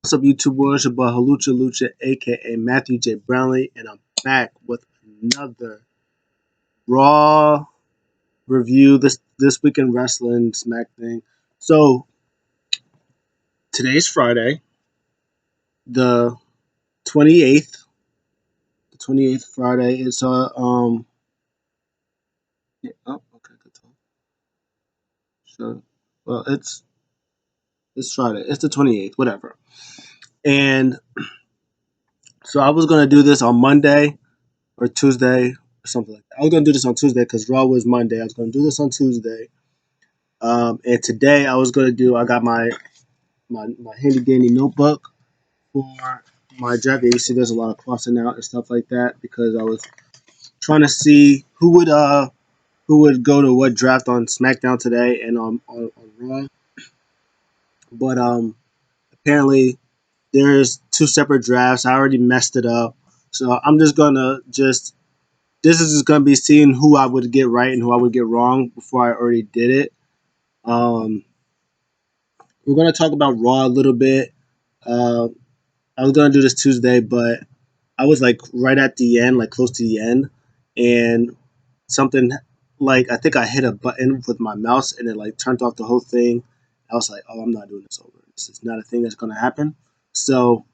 What's up, YouTube world? It's your boy Halucha Lucha, aka Matthew J. Brownlee, and I'm back with another Raw review. This week in wrestling Smack thing. So today's Friday, the 28th. The 28th Friday. It's yeah, oh, okay, good talk. So well, it's Friday. It's the 28th, whatever. And so I was gonna do this on Monday or Tuesday or something like that. I was gonna do this on Tuesday because Raw was Monday. I was gonna do this on Tuesday. And today I was gonna do. I got my handy dandy notebook for my draft. You see, there's a lot of crossing out and stuff like that because I was trying to see who would go to what draft on SmackDown today and on Raw. But apparently there's two separate drafts. I already messed it up, so I'm just gonna just this is just gonna be seeing who I would get right and who I would get wrong before I already did it. Um, we're gonna talk about Raw a little bit. Uh, I was gonna do this Tuesday, but I was like right at the end, like close to the end, and something like I think I hit a button with my mouse and it like turned off the whole thing. I was like, oh, I'm not doing this over. This is not a thing that's gonna happen. So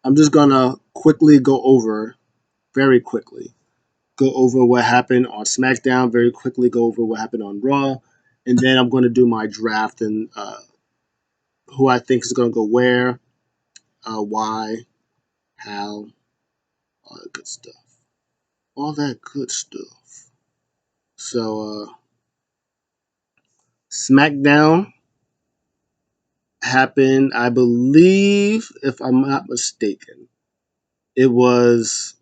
I'm just gonna quickly go over, very quickly, go over what happened on SmackDown. Very quickly go over what happened on Raw, and then I'm gonna do my draft and who I think is gonna go where, why, how, all that good stuff. All that good stuff. So, SmackDown happened, I believe, if I'm not mistaken, it was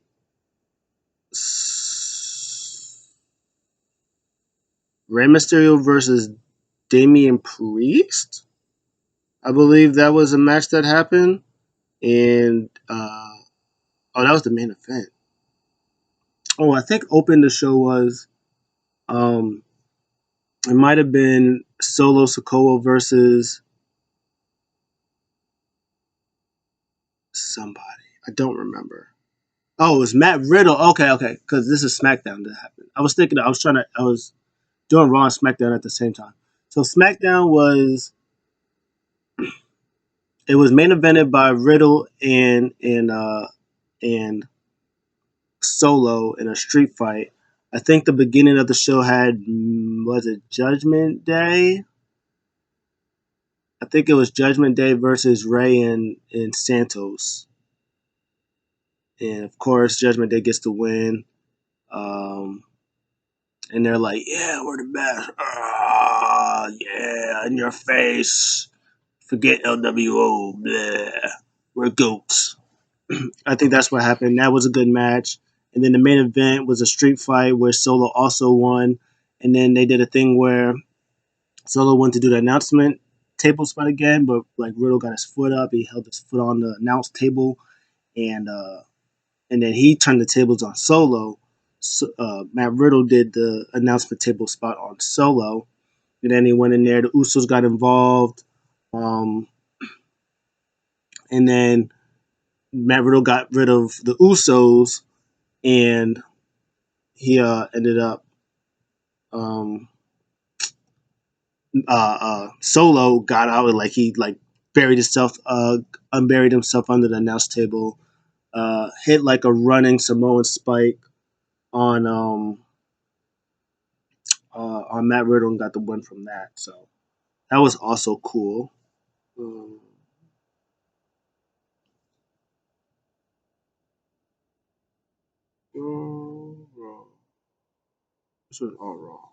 Rey Mysterio versus Damian Priest. I believe that was a match that happened, and oh, that was the main event. Oh, I think open the show was um, it might have been Solo Sikoa versus somebody. I don't remember. Oh, it was Matt Riddle. Okay. Because this is SmackDown that happened. I was thinking. I was doing Raw and SmackDown at the same time. So SmackDown was it was main evented by Riddle and Solo in a street fight. I think the beginning of the show had was it Judgment Day? I think it was Judgment Day versus Ray and Santos, and of course Judgment Day gets the win. Um, and they're like, "Yeah, we're the best. Yeah, in your face. Forget LWO. Blah. We're goats." I think that's what happened. That was a good match. And then the main event was a street fight where Solo also won. And then they did a thing where Solo went to do the announcement table spot again, but like Riddle got his foot up. He held his foot on the announce table, and uh, and then he turned the tables on Solo. So, Matt Riddle did the announcement table spot on Solo, and then he went in there. The Usos got involved, um, and then Matt Riddle got rid of the Usos, and he ended up um, Solo got out and like he like buried himself, unburied himself under the announce table, hit like a running Samoan spike on on Matt Riddle and got the win from that. So that was also cool. Um, Raw. This was all Raw.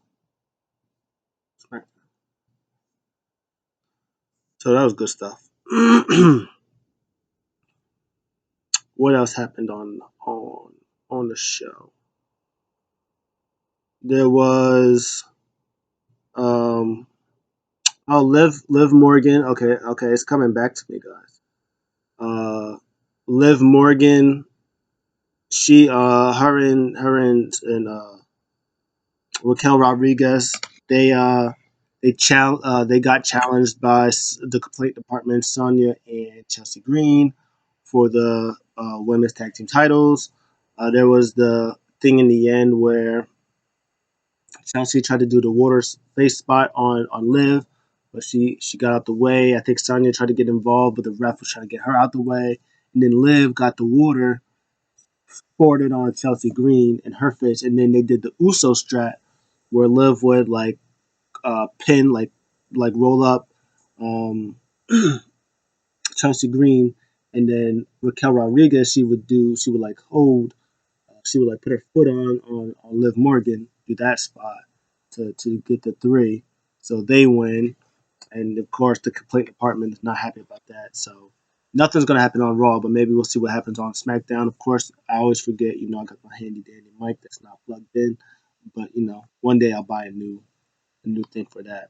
So that was good stuff. What else happened on the show? There was um oh Liv Morgan. Okay, it's coming back to me, guys. Liv Morgan. She her and Raquel Rodriguez. They they got challenged by the complaint department, Sonya and Chelsea Green, for the women's tag team titles. There was the thing in the end where Chelsea tried to do the water face spot on Liv, but she got out the way. I think Sonya tried to get involved, but the ref was trying to get her out the way. And then Liv got the water, poured it on Chelsea Green in her face, and then they did the Uso strat where Liv would like pin like roll up um, Chelsea Green, and then Raquel Rodriguez she would like hold she would like put her foot on Liv Morgan, do that spot to get the three, so they win. And of course, the complaint department is not happy about that. So nothing's gonna happen on Raw, but maybe we'll see what happens on SmackDown. Of course, I always forget, I got my handy dandy mic that's not plugged in, but one day I'll buy a new thing for that.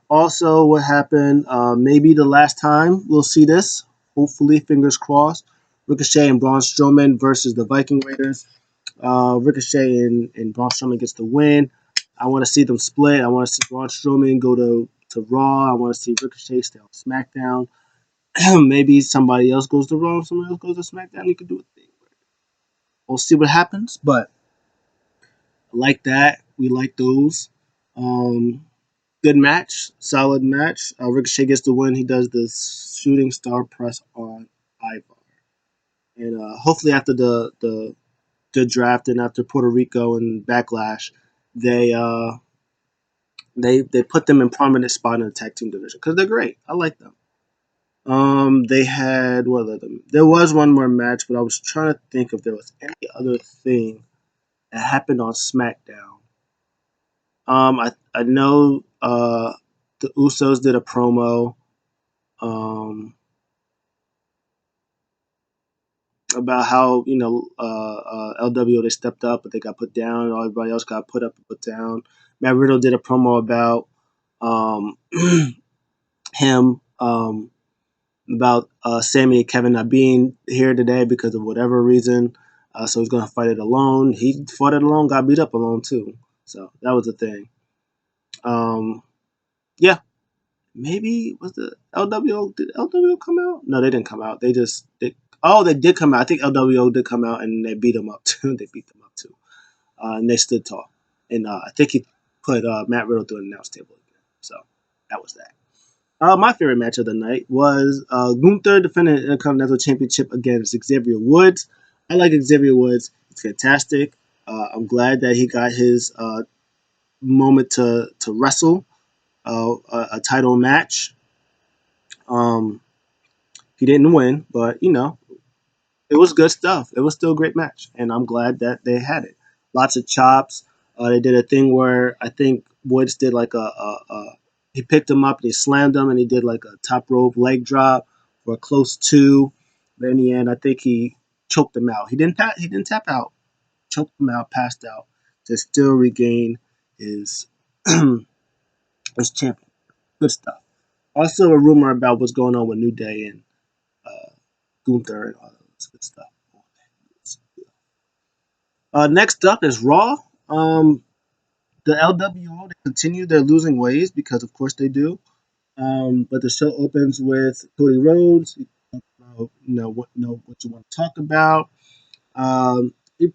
Also, what happened? Maybe the last time we'll see this. Hopefully, fingers crossed. Ricochet and Braun Strowman versus the Viking Raiders. Ricochet and Braun Strowman gets the win. I want to see them split. I want to see Braun Strowman go to Raw. I want to see Ricochet stay on SmackDown. Maybe somebody else goes to Raw, somebody else goes to SmackDown. You could do a thing. We'll see what happens, but I like that. We like those. Um, Good match, solid match. Ricochet gets the win. He does the shooting star press on Ivar, and hopefully after the draft and after Puerto Rico and Backlash, they they put them in prominent spot in the tag team division because they're great. I like them. They had what other? There was one more match, but I was trying to think if there was any other thing that happened on SmackDown. I know the Usos did a promo about how LWO they stepped up, but they got put down, and everybody else got put up and put down. Matt Riddle did a promo about um, him about Sammy and Kevin not being here today because of whatever reason. So he's gonna fight it alone. He fought it alone, got beat up alone too. So that was the thing. Um, yeah, maybe was the LWO? Did LWO come out? No, they didn't come out. They did come out. I think LWO did come out and they beat them up too. They beat them up too, and they stood tall. And I think he put Matt Riddle through an announce table again. So that was that. My favorite match of the night was Gunther defending the Intercontinental Championship against Xavier Woods. I like Xavier Woods. It's fantastic. I'm glad that he got his moment to wrestle a title match. Um, he didn't win, but it was good stuff. It was still a great match, and I'm glad that they had it. Lots of chops. They did a thing where I think Woods did like he picked him up and he slammed him and he did like a top rope leg drop for a close two. But in the end, I think he choked him out. He didn't tap out. Choked him out, passed out to still regain his his champion. Good stuff. Also, a rumor about what's going on with New Day and uh, Gunther and all that good stuff. Next up is Raw. The LWO they continue their losing ways because of course they do. But the show opens with Cody Rhodes. What you want to talk about. He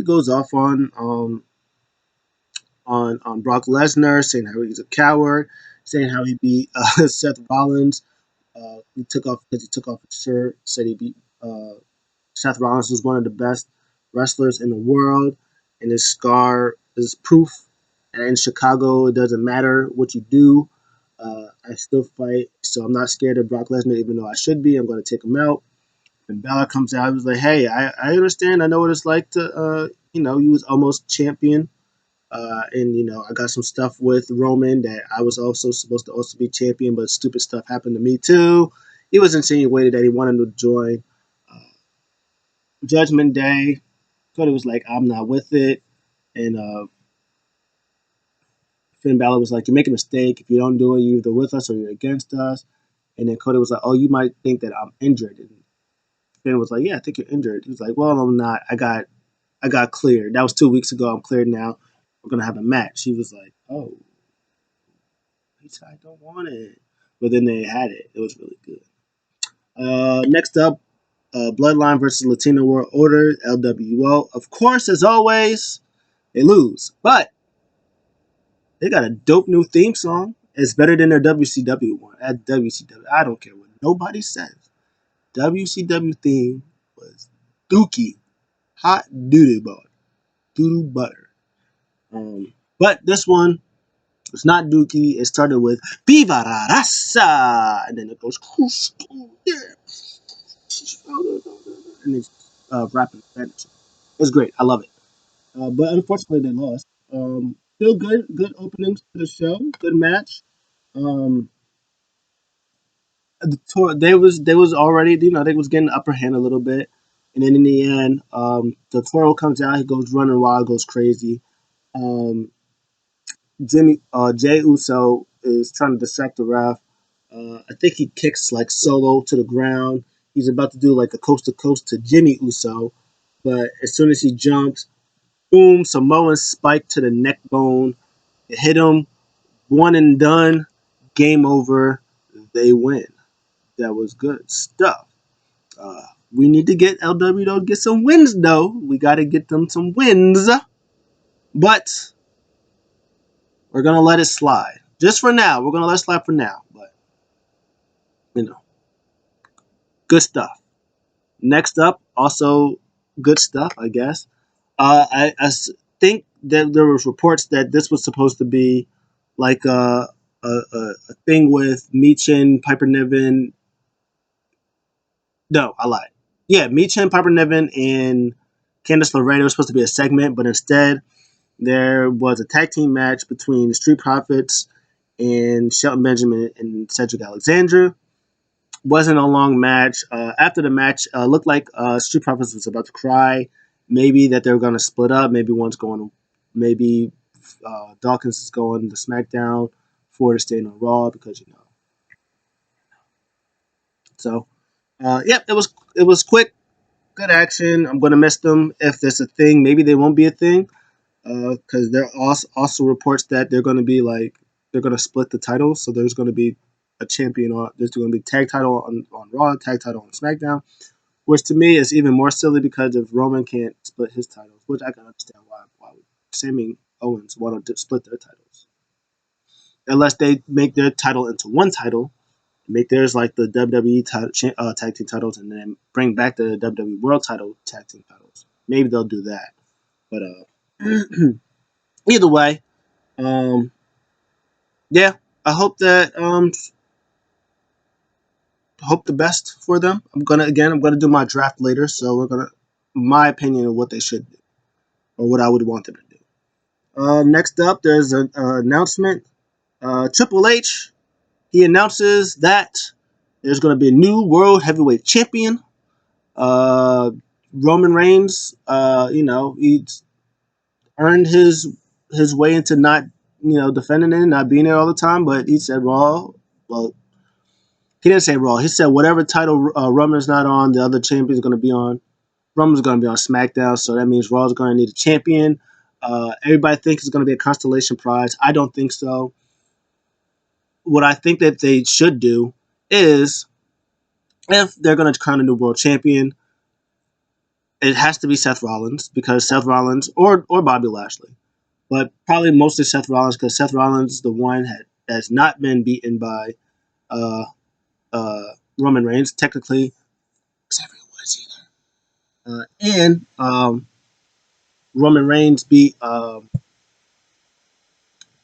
goes off on Brock Lesnar, saying how he's a coward, saying how he beat Seth Rollins. He took off his shirt. Said he beat Seth Rollins was one of the best wrestlers in the world, and his scar is proof. And in Chicago, it doesn't matter what you do. I still fight, so I'm not scared of Brock Lesnar, even though I should be. I'm going to take him out. And Balor comes out. He was like, "Hey, I understand. I know what it's like to, you was almost champion, and I got some stuff with Roman that I was also supposed to also be champion, but stupid stuff happened to me too." He was insinuated that he wanted to join Judgment Day. Cody was like, "I'm not with it," and Finn Balor was like, "You make a mistake. If you don't do it, you're either with us or you're against us." And then Cody was like, "Oh, you might think that I'm injured." And Finn was like, "Yeah, I think you're injured." He was like, "Well, I'm not. I got cleared. That was 2 weeks ago. I'm cleared now. We're gonna have a match." He was like, "Oh." He said, I don't want it. But then they had it. It was really good. Next up, Bloodline versus Latino World Order, LWO. Of course, as always, they lose. But they got a dope new theme song. It's better than their WCW one. At WCW, I don't care what nobody says. WCW theme was dookie. Hot doo-doo butter. Doo-doo butter. But this one, it's not dookie. It started with Viva la Raza. And then it goes, yeah. And it's rapping Spanish. It's great. I love it. But unfortunately, they lost. Still good openings to the show. Good match. Um, the tour they was already they was getting the upper hand a little bit, and then in the end, the Toro comes out. He goes running wild, goes crazy. Um, Jay Uso is trying to distract the ref. I think he kicks like Solo to the ground. He's about to do like a coast to coast to Jimmy Uso, but as soon as he jumps, boom, Samoan spike to the neck bone. It hit him, one and done. Game over. They win. That was good stuff. Uh, we need to get LW to get some wins, though. We got to get them some wins. But we're going to let it slide. Just for now. We're going to let it slide for now. But, you know, good stuff. Next up, also good stuff, I guess. Think that there was reports that this was supposed to be like a thing with Michin, Piper Niven. No, I lied. Yeah, Michin, Piper Niven, and Candice LeRae was supposed to be a segment, but instead there was a tag team match between the Street Profits and Shelton Benjamin and Cedric Alexander. Wasn't a long match. After the match, looked like Street Profits was about to cry. Maybe that they were going to split up. Maybe one's going. Maybe Dawkins is going to SmackDown. Ford is staying on Raw because So, yep, it was quick, good action. I'm going to miss them if there's a thing. Maybe they won't be a thing because there are also reports that they're going to be like they're going to split the titles. So there's going to be a champion on. There's going to be tag title on Raw, tag title on SmackDown. Which to me is even more silly because if Roman can't split his titles, which I can understand why would Sami Owens want to split their titles, unless they make their title into one title, make theirs like the WWE tag team titles, and then bring back the WWE World Title tag team titles. Maybe they'll do that, but either way, um, yeah, I hope that hope the best for them. I'm gonna do my draft later, so we're gonna my opinion of what they should do or what I would want them to do. Next up, there's an announcement. Triple H, he announces that there's going to be a new World Heavyweight Champion. Uh, Roman Reigns, he's earned his way into not, defending it, not being there all the time. But he said Raw. Well, he didn't say Raw. He said whatever title Roman's not on, the other champion's going to be on. Roman's going to be on SmackDown, so that means Raw's going to need a champion. Everybody thinks it's going to be a constellation prize. I don't think so. What I think that they should do is, if they're going to crown a new world champion, it has to be Seth Rollins because Seth Rollins or Bobby Lashley, but probably mostly Seth Rollins because Seth Rollins is the one has not been beaten by uh, Roman Reigns technically. Xavier Woods either, and Roman Reigns beat. There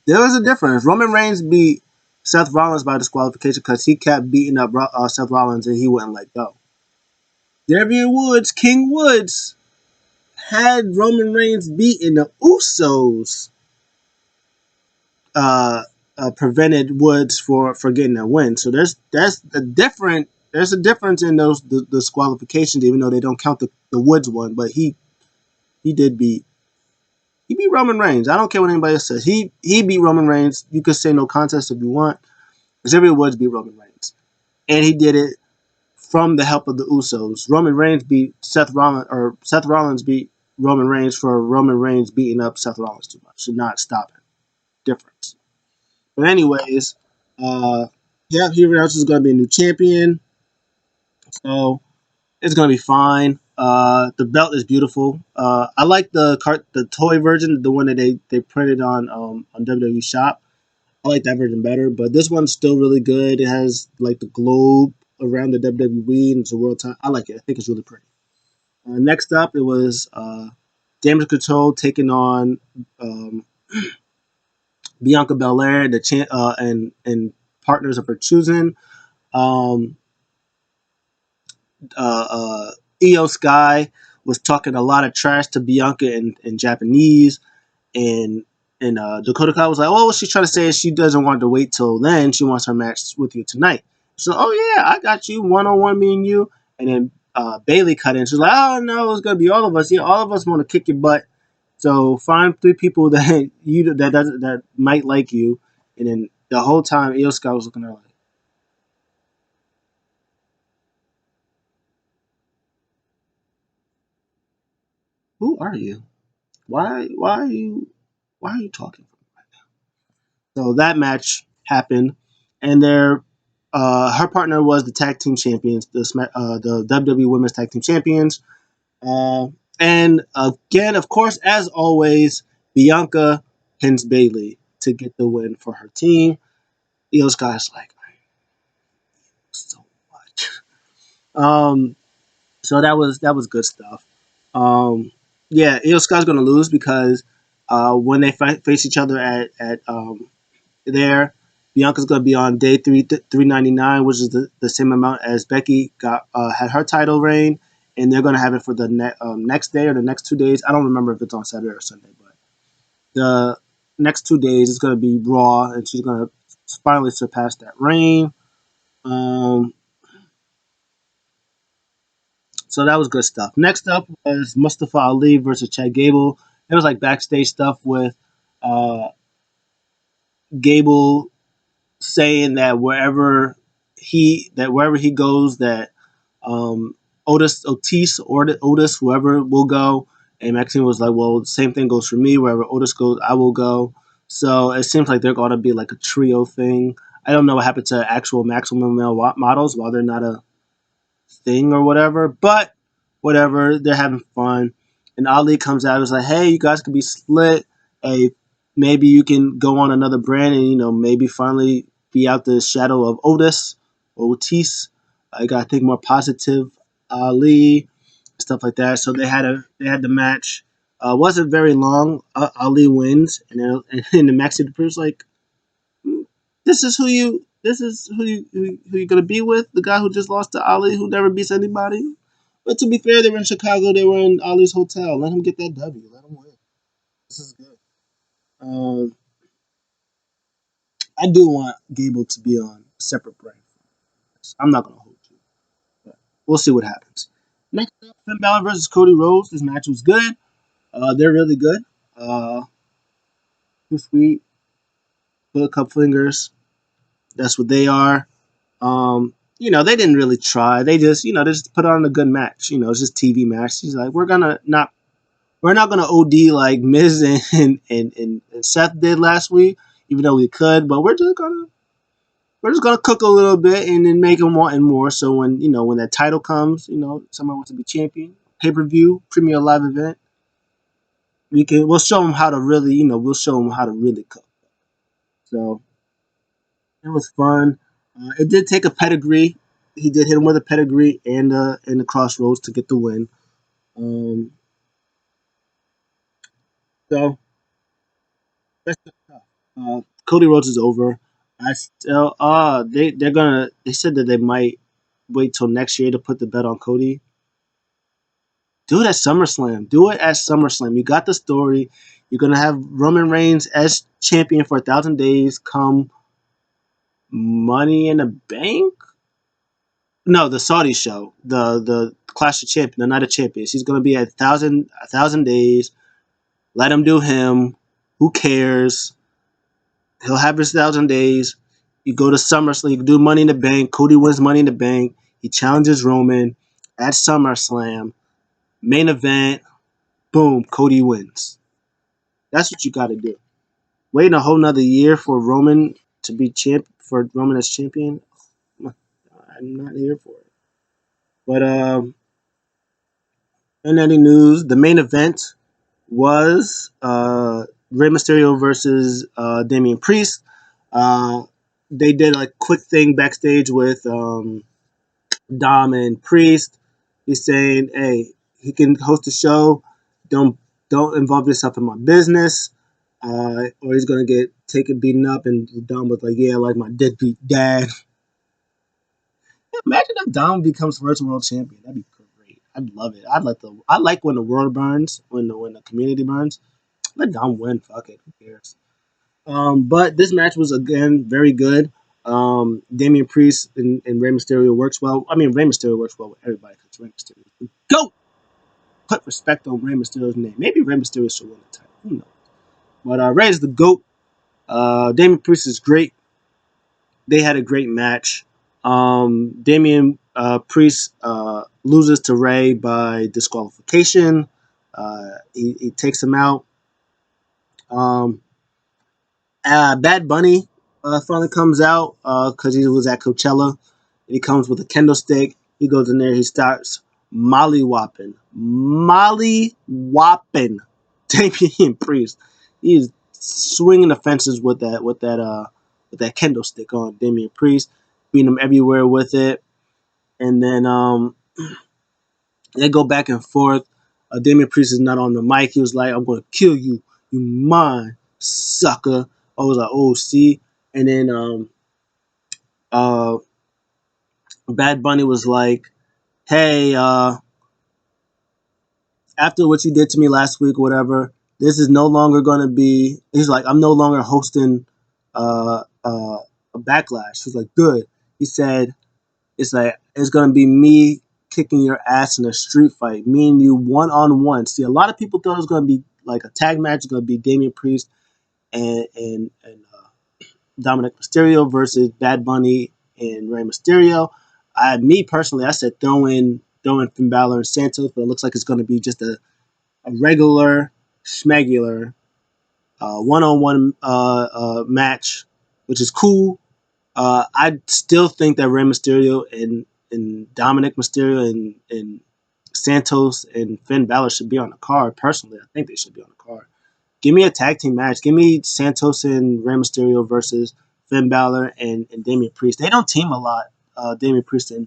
was a difference. Roman Reigns beat Seth Rollins by disqualification because he kept beating up Seth Rollins and he wouldn't let go. Xavier Woods, King Woods, had Roman Reigns beaten the Usos. Prevented Woods for getting a win. So there's a difference in those the disqualifications, even though they don't count the Woods one. But he did he beat Roman Reigns. I don't care what anybody else says. He beat Roman Reigns. You could say no contest if you want. Xavier Woods beat Roman Reigns, and he did it from the help of the Usos. Roman Reigns beat Seth Rollins beat Roman Reigns for Roman Reigns beating up Seth Rollins too much, should not stop him. Difference. But anyways, Uh, yeah, he announced is going to be a new champion, so it's going to be fine. The belt is beautiful. I like the toy version, the one that they printed on WWE Shop. I like that version better, but this one's still really good. It has like the globe around the WWE and it's a world time. I like it. I think it's really pretty. Next up, it was Damage Control taking on um, Bianca Belair, and partners of her choosing. Um, Io Sky was talking a lot of trash to Bianca in Japanese, and Dakota Kai was like, "Oh, what she's trying to say is she doesn't want to wait till then. She wants her match with you tonight." So, "Oh yeah, I got you, 1-on-1, me and you." And then Bailey cut in. She's like, "Oh no, it's gonna be all of us. Yeah, all of us want to kick your butt. So find three people that that might like you." And then the whole time, Io Sky was looking at her like, "Who are you? Why are you why are you talking?" So that match happened, and her partner was the tag team champions, the WWE Women's Tag Team Champions. Uh, and again, of course, as always, Bianca pins Bailey to get the win for her team. Io Sky's like, so much. So that was good stuff. Um, yeah, Io Sky's gonna lose because when they face each other at there. Bianca's going to be on day 399, which is the same amount as Becky got had her title reign, and they're going to have it for the next day or the next 2 days. I don't remember if it's on Saturday or Sunday, but the next 2 days is going to be Raw, and she's going to finally surpass that reign. Um, so that was good stuff. Next up was Mustafa Ali versus Chad Gable. It was like backstage stuff with uh, Gable saying that wherever he goes, that um, Otis, whoever will go. And Maxine was like, "Well, the same thing goes for me. Wherever Otis goes, I will go." So it seems like they're going to be like a trio thing. I don't know what happened to actual maximum male models while they're not a thing or whatever. But whatever, they're having fun. And Ali comes out and is like, "Hey, you guys could be split. Hey, maybe you can go on another brand and maybe finally be out the shadow of Otis. I got to think more positive. Ali, stuff like that." So they had the match. Wasn't very long. Ali wins, and then and the match the was like, this is who you gonna be with, the guy who just lost to Ali, who never beats anybody. But to be fair, they were in Chicago. They were in Ali's hotel. Let him get that W. Let him win. This is good. Um, I do want Gable to be on a separate brand. I'm not gonna hold you, but we'll see what happens. Next up, Finn Balor versus Cody Rhodes. This match was good. They're really good. Too sweet. Put a cup fingers. That's what they are. They didn't really try. They just put on a good match. It's just TV match. He's like, we're not gonna OD like Miz and Seth did last week, even though we could, but we're just gonna cook a little bit and then make them wanting more. So when that title comes, someone wants to be champion, pay per view, premier live event, we'll show them how to really, we'll show them how to really cook. So it was fun. It did take a pedigree. He did hit him with a pedigree and the crossroads to get the win. Um, so that's tough. Cody Rhodes is over. I still they said that they might wait till next year to put the bet on Cody. Do it at SummerSlam. Do it at SummerSlam. You got the story. You're gonna have Roman Reigns as champion for 1,000 days. Come Money in the Bank. No, the Saudi show, the Clash of Champions, the Night of Champions. He's gonna be at a thousand days. Let him do him. Who cares? He'll have his 1,000 days. You go to SummerSlam. You do Money in the Bank. Cody wins Money in the Bank. He challenges Roman at SummerSlam. Main event. Boom. Cody wins. That's what you got to do. Waiting a whole nother year for Roman to be champ for Roman as champion, I'm not here for it. But in any news, the main event was Rey Mysterio versus Damian Priest. Uh, they did a quick thing backstage with Dom and Priest. He's saying, "Hey, he can host a show. Don't don't involve yourself in my business, or he's gonna get taken beaten up." And Dom was like, "Yeah, like my deadbeat dad." Imagine if Dom becomes first world champion. That'd be great. I'd love it. I like when the world burns, when the community burns. Let Dom win. Fuck it. Who cares? But this match was again very good. Damian Priest and Rey Mysterio works well. I mean, Rey Mysterio works well with everybody because Rey Mysterio is the GOAT. Put respect on Rey Mysterio's name. Maybe Rey Mysterio should win the title. Who knows? But Rey is the GOAT. Damian Priest is great. They had a great match. Damian Priest loses to Rey by disqualification. He takes him out. Um, Bad Bunny finally comes out because he was at Coachella. And he comes with a kendo stick. He goes in there. He starts molly whopping Damian Priest. He's swinging the fences with that kendo stick on Damian Priest, beating him everywhere with it. And then they go back and forth. Damian Priest is not on the mic. He was like, "I'm going to kill you, you mine, sucker." I was like, "Oh, see." And then uh, Bad Bunny was like, "Hey, after what you did to me last week, whatever, this is no longer going to be." He's like, "I'm no longer hosting a backlash." He's like, "Good." He said, "It's like it's going to be me kicking your ass in a street fight, me and you one on one." See, a lot of people thought it was going to be like a tag match. It's going to be Damian Priest and Dominic Mysterio versus Bad Bunny and Rey Mysterio. Me personally, I said throw in Finn Balor and Santos, but it looks like it's going to be just a regular, schmegular one-on-one match, which is cool. I still think that Rey Mysterio and Dominic Mysterio and Santos and Finn Balor should be on the card. Personally, I think they should be on the card. Give me a tag team match. Give me Santos and Rey Mysterio versus Finn Balor and Damian Priest. They don't team a lot. Damian Priest and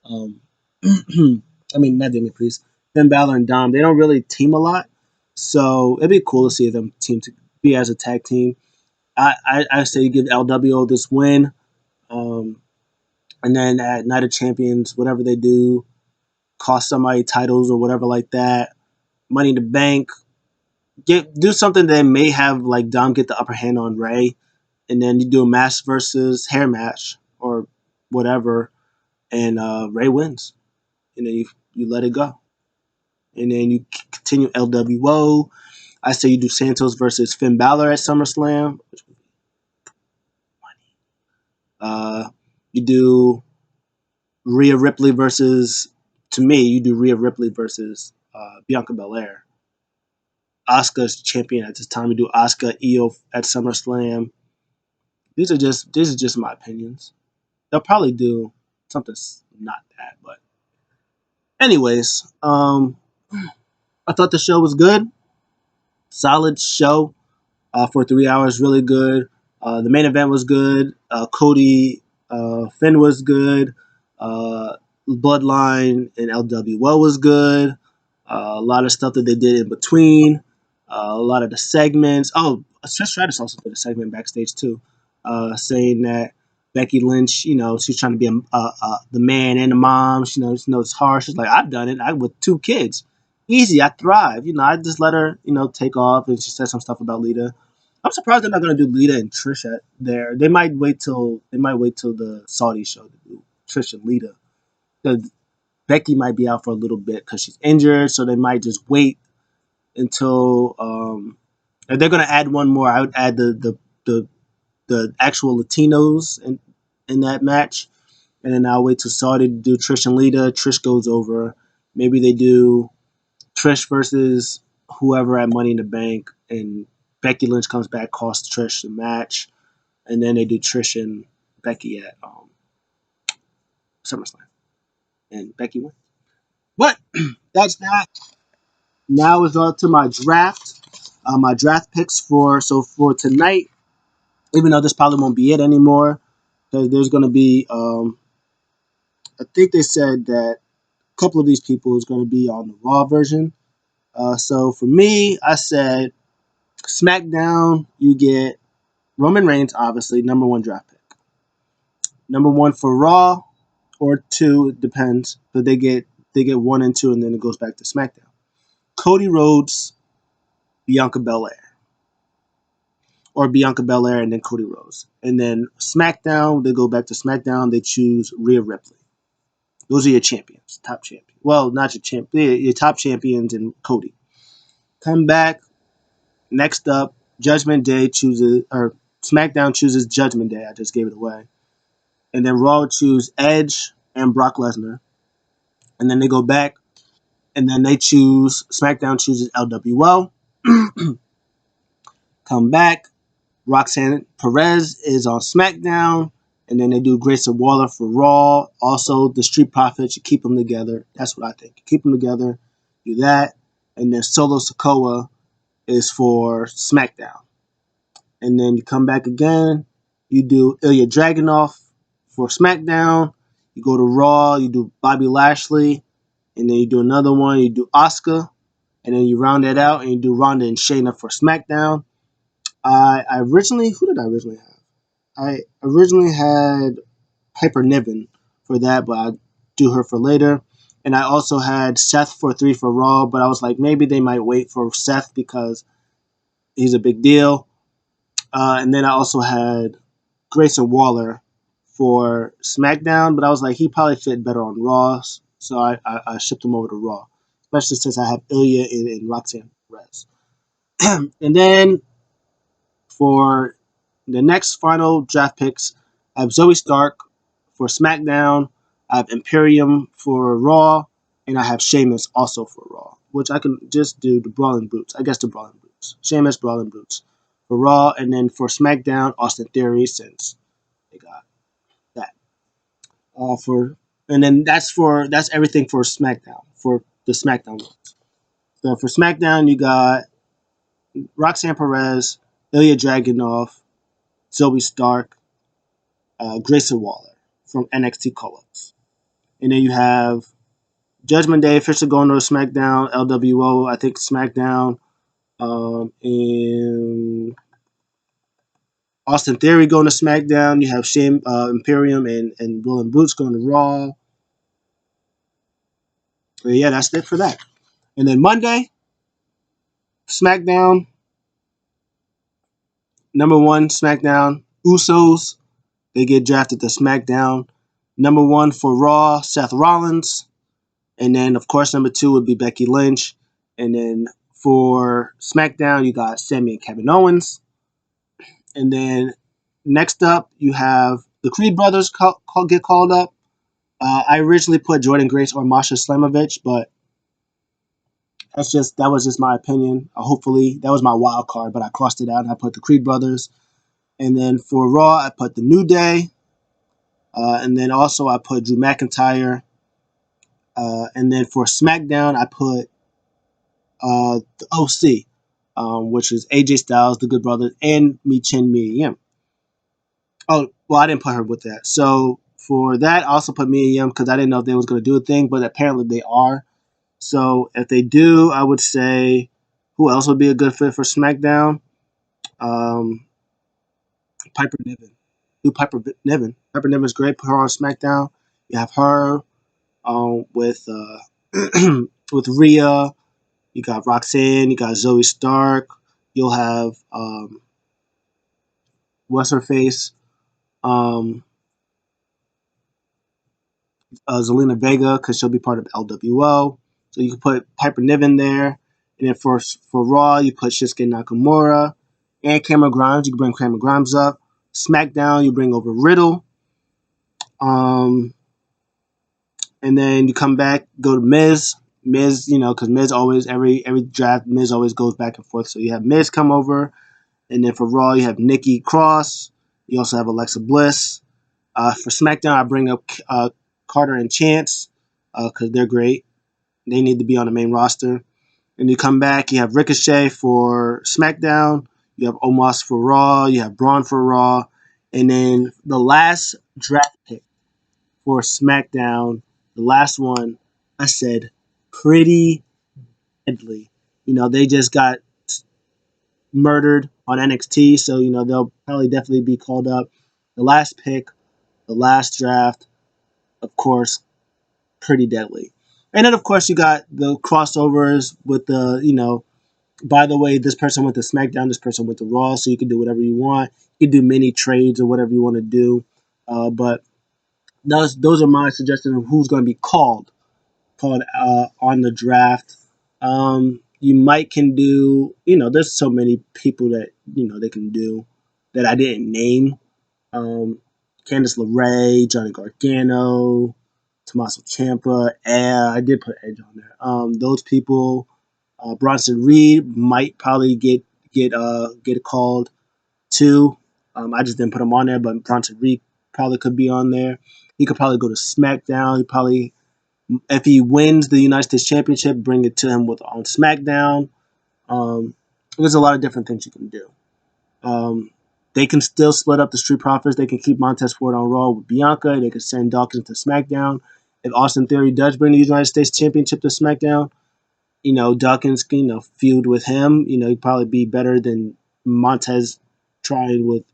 um, I mean not Damian Priest, Finn Balor and Dom. They don't really team a lot. So it'd be cool to see them team to be as a tag team. I say give LWO this win. Um, and then at Night of Champions, whatever they do, cost somebody titles or whatever like that. Money in the Bank, do something that may have like Dom get the upper hand on Ray, and then you do a mask versus hair match or whatever, and Ray wins, and then you let it go, and then you continue LWO. I say you do Santos versus Finn Balor at SummerSlam. Uh, you do Rhea Ripley versus, to me, you do Rhea Ripley versus Bianca Belair. Asuka's champion at this time. You do Asuka Io at SummerSlam. These are just my opinions. They'll probably do something not that, but anyways, I thought the show was good, solid show. For 3 hours, really good. The main event was good. Cody Finn was good. Uh, Bloodline and LWO was good. A lot of stuff that they did in between. A lot of the segments. Oh, Trish Stratus also did a segment backstage too, saying that Becky Lynch, she's trying to be the man and the mom. It's hard. She's like, I've done it. I with 2 kids. Easy. I thrive. I just let her, take off. And she said some stuff about Lita. I'm surprised they're not gonna do Lita and Trish at there. They might wait till the Saudi show to do Trish and Lita. Because Becky might be out for a little bit because she's injured, so they might just wait until if they're gonna add one more. I would add the the actual Latinos in that match, and then I'll wait till Saudi to do Trish and Lita. Trish goes over. Maybe they do Trish versus whoever at Money in the Bank, and Becky Lynch comes back, costs Trish the match, and then they do Trish and Becky at SummerSlam, and Becky won. But that's that. Now it's on to my draft. My draft picks for tonight. Even though this probably won't be it anymore, because there's going to be. I think they said that a couple of these people is going to be on the Raw version. So for me, I said SmackDown. You get Roman Reigns, obviously number one draft pick. Number one for Raw, or two, it depends. But they get one and two, and then it goes back to SmackDown. Cody Rhodes, Bianca Belair, or Bianca Belair and then Cody Rhodes, and then SmackDown. They go back to SmackDown. They choose Rhea Ripley. Those are your champions, top champion. Well, not your champ, your top champions and Cody. Come back. Next up, Judgment Day chooses, or SmackDown chooses Judgment Day. I just gave it away. And then Raw choose Edge and Brock Lesnar. And then they go back, and then they choose, SmackDown chooses LWO. Come back, Roxanne Perez is on SmackDown. And then they do Grayson Waller for Raw. Also, the Street Profits, you keep them together. That's what I think. Keep them together. Do that. And then Solo Sikoa is for SmackDown. And then you come back again. You do Ilya Dragunov for SmackDown. You go to Raw. You do Bobby Lashley. And then you do another one. You do Asuka. And then you round that out. And you do Ronda and Shayna for SmackDown. Who did I originally have? I originally had Piper Niven for that, but I'll do her for later. And I also had Seth for 3 for Raw, but I was like, maybe they might wait for Seth because he's a big deal. And then I also had Grayson Waller for SmackDown, but I was like, he probably fit better on Raw, so I shipped him over to Raw, especially since I have Ilya and Roxanne Perez. And then for the next final draft picks, I have Zoe Stark for SmackDown, I have Imperium for Raw, and I have Sheamus also for Raw, which I can just do the Brawling Boots. I guess the Brawling Boots. Sheamus, Brawling Boots for Raw, and then for SmackDown, Austin Theory, since they got that. For and then that's everything for SmackDown, for the SmackDown ones. So for SmackDown, you got Roxanne Perez, Ilya Dragunov, Zoe Stark, Grayson Waller from NXT Call-Ups. And then you have Judgment Day officially going to SmackDown, LWO, I think SmackDown, and Austin Theory going to SmackDown. You have Shane, Imperium and Will and Boots going to Raw. But yeah, that's it for that. And then Monday, SmackDown, number one, SmackDown, Usos. They get drafted to SmackDown. Number one for Raw, Seth Rollins. And then, of course, number two would be Becky Lynch. And then for SmackDown, you got Sami and Kevin Owens. And then next up, you have the Creed brothers get called up. I originally put Jordan Grace or Masha Slamovich, but that was just my opinion. Hopefully, that was my wild card, but I crossed it out and I put the Creed brothers. And then for Raw, I put the New Day. And then also I put Drew McIntyre. And then for SmackDown, I put the OC, which is AJ Styles, the Good Brothers, and Michin Mia Yim. Oh, well, I didn't put her with that. So for that, I also put Mia Yim because I didn't know if they was going to do a thing, but apparently they are. So if they do, I would say who else would be a good fit for SmackDown? Um, Piper Niven. Do Piper Niven. Piper Niven's great. Put her on SmackDown. You have her with with Rhea. You got Roxanne. You got Zoe Stark. You'll have what's her face? Um, Zelina Vega because she'll be part of LWO. So you can put Piper Niven there. And then for Raw, you put Shinsuke Nakamura and Cameron Grimes. You can bring Cameron Grimes up. SmackDown, you bring over Riddle. And then you come back, go to Miz. Miz, because Miz always, every draft, Miz always goes back and forth. So you have Miz come over. And then for Raw, you have Nikki Cross. You also have Alexa Bliss. For SmackDown, I bring up Carter and Chance because they're great. They need to be on the main roster. And you come back, you have Ricochet for SmackDown, you have Omos for Raw, you have Braun for Raw, and then the last draft pick for SmackDown, the last one, I said pretty deadly. They just got murdered on NXT, so they'll probably definitely be called up. The last pick, the last draft, of course, pretty deadly. And then of course you got the crossovers with the by the way, this person went to SmackDown, this person went to Raw, so you can do whatever you want. You can do mini trades or whatever you want to do. But those are my suggestions of who's going to be called on the draft. You might can do, there's so many people that they can do that I didn't name. Um, Candice LeRae, Johnny Gargano, Tommaso Ciampa. I did put Edge on there. Those people. Bronson Reed might probably get called too. I just didn't put him on there, but Bronson Reed probably could be on there. He could probably go to SmackDown. He probably, if he wins the United States Championship, bring it to him on SmackDown. Um, there's a lot of different things you can do. Um, they can still split up the Street Profits. They can keep Montez Ford on Raw with Bianca. They could send Dawkins to SmackDown. If Austin Theory does bring the United States Championship to SmackDown, Dawkins can, feud with him. He'd probably be better than Montez trying with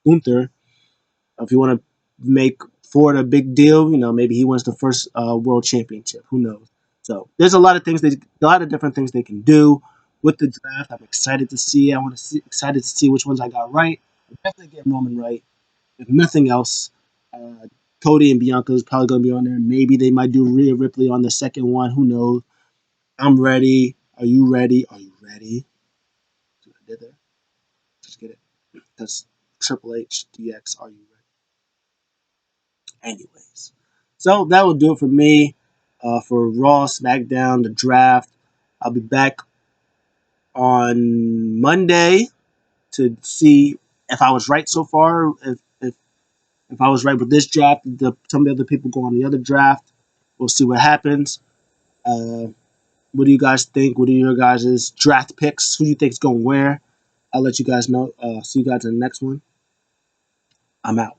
Gunther. If you want to make Ford a big deal, maybe he wins the first world championship. Who knows? So there's a lot of different things they can do with the draft. I'm excited to see. Excited to see which ones I got right. I'll definitely get Roman right. If nothing else, Cody and Bianca is probably going to be on there. Maybe they might do Rhea Ripley on the second one. Who knows? I'm ready. Are you ready? Are you ready? See what I did there? Just get it. That's Triple H DX. Are you ready? Anyways. So that will do it for me for Raw, SmackDown, the draft. I'll be back on Monday to see if I was right so far. If I was right with this draft, some of the other people go on the other draft. We'll see what happens. Uh, what do you guys think? What are your guys' draft picks? Who do you think is going where? I'll let you guys know. See you guys in the next one. I'm out.